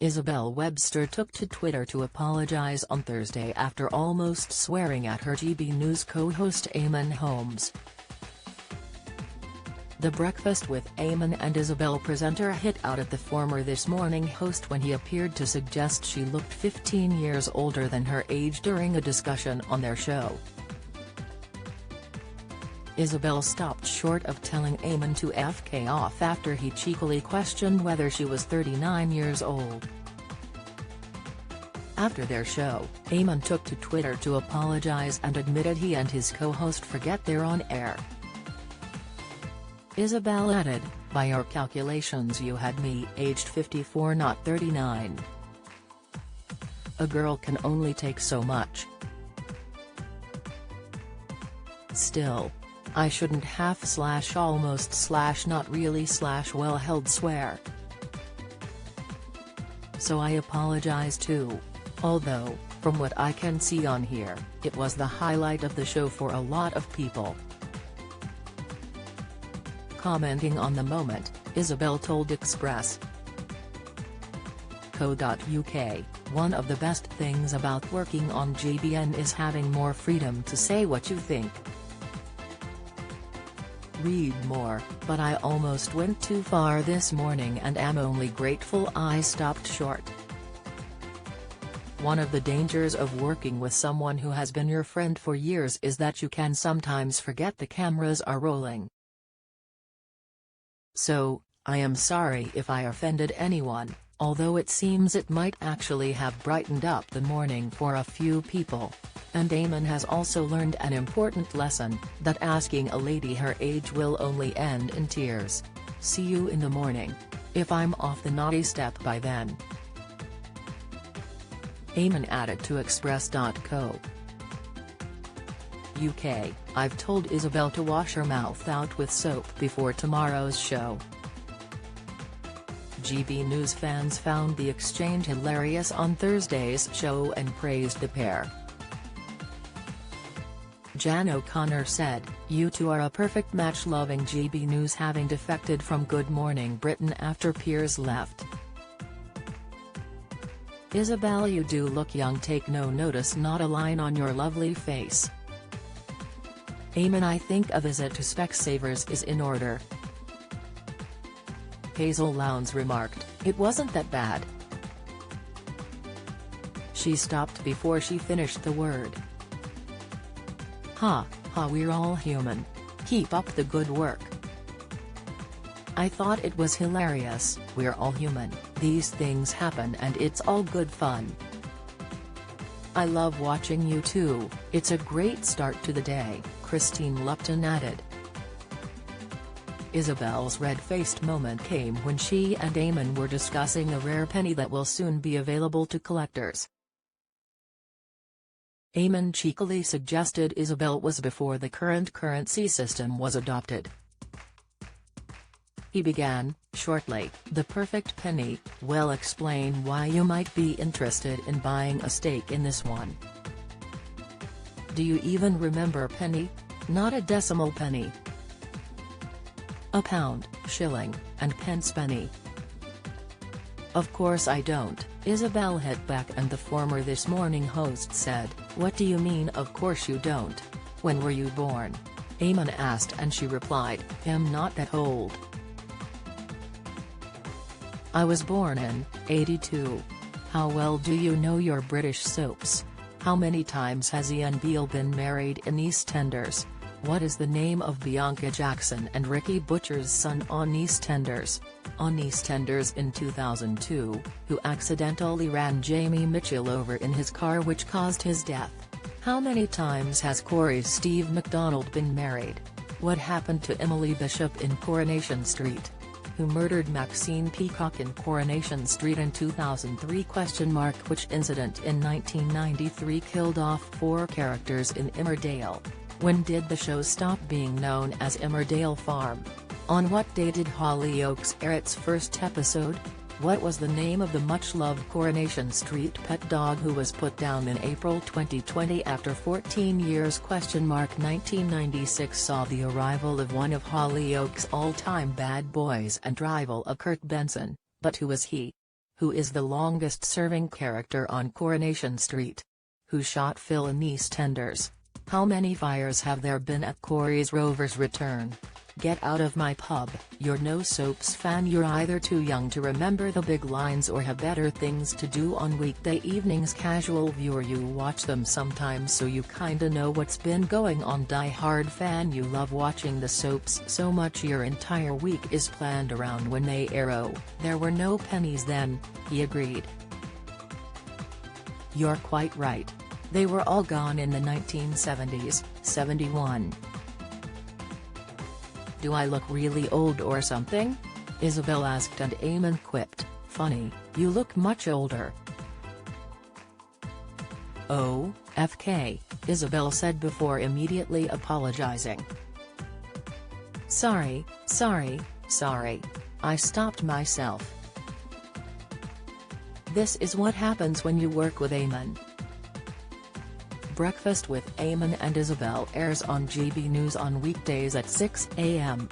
Isabel Webster took to Twitter to apologize on Thursday after almost swearing at her GB News co-host Eamonn Can. The Breakfast with Eamonn and Isabel presenter hit out at the former This Morning host when he appeared to suggest she looked 15 years older than her age during a discussion on their show. Isabel stopped short of telling Eamonn to FK off after he cheekily questioned whether she was 39 years old. After their show, Eamonn took to Twitter to apologize and admitted he and his co-host forget they're on air. Isabel added, "By your calculations you had me aged 54, not 39. A girl can only take so much. Still, I shouldn't half/almost/not really/well held swear. So I apologize too. Although, from what I can see on here, it was the highlight of the show for a lot of people." Commenting on the moment, Isabel told Express.co.uk, "One of the best things about working on GBN is having more freedom to say what you think. Read more, but I almost went too far this morning and am only grateful I stopped short. One of the dangers of working with someone who has been your friend for years is that you can sometimes forget the cameras are rolling. So, I am sorry if I offended anyone, although it seems it might actually have brightened up the morning for a few people. And Eamonn has also learned an important lesson, that asking a lady her age will only end in tears. See you in the morning. If I'm off the naughty step by then." Eamonn added to Express.co.uk, "I've told Isabel to wash her mouth out with soap before tomorrow's show." GB News fans found the exchange hilarious on Thursday's show and praised the pair. Jan O'Connor said, "You two are a perfect match, loving GB News having defected from Good Morning Britain after Piers left. Isabel, you do look young, take no notice, not a line on your lovely face. Eamonn, I think a visit to Specsavers is in order." Hazel Lowndes remarked, "It wasn't that bad." She stopped before she finished the word. "Ha, ha, we're all human. Keep up the good work." "I thought it was hilarious, we're all human, these things happen and it's all good fun. I love watching you too, it's a great start to the day," Christine Lupton added. Isabel's red-faced moment came when she and Eamonn were discussing a rare penny that will soon be available to collectors. Eamonn cheekily suggested Isabel was before the current currency system was adopted. He began, shortly, "The perfect penny, well, explain why you might be interested in buying a stake in this one. Do you even remember penny? Not a decimal penny. A pound, shilling, and pence penny." "Of course I don't," Isabel hit back, and the former This Morning host said, "What do you mean of course you don't? When were you born?" Eamonn asked, and she replied, "I'm not that old. I was born in '82. How well do you know your British soaps? How many times has Ian Beale been married in EastEnders? What is the name of Bianca Jackson and Ricky Butcher's son on EastEnders? On EastEnders in 2002, who accidentally ran Jamie Mitchell over in his car which caused his death? How many times has Corey's Steve MacDonald been married? What happened to Emily Bishop in Coronation Street? Who murdered Maxine Peacock in Coronation Street in 2003? Which incident in 1993 killed off 4 characters in Emmerdale? When did the show stop being known as Emmerdale Farm? On what day did Hollyoaks air its first episode? What was the name of the much-loved Coronation Street pet dog who was put down in April 2020 after 14 years? 1996 saw the arrival of one of Hollyoaks' all-time bad boys and rival of Kurt Benson, but who was he? Who is the longest-serving character on Coronation Street? Who shot Phil in EastEnders? How many fires have there been at Corey's Rover's return? Get out of my pub, you're no soaps fan. You're either too young to remember the big lines or have better things to do on weekday evenings. Casual viewer, you watch them sometimes so you kinda know what's been going on. Die-hard fan, you love watching the soaps so much your entire week is planned around when they air. Oh, there were no pennies then, he agreed. You're quite right. They were all gone in the 1970s, 71. Do I look really old or something? Isabel asked and Eamonn quipped, funny, you look much older. Oh, FK, Isabel said before immediately apologizing. Sorry. I stopped myself. This is what happens when you work with Eamonn. Breakfast with Eamonn and Isabel airs on GB News on weekdays at 6 a.m.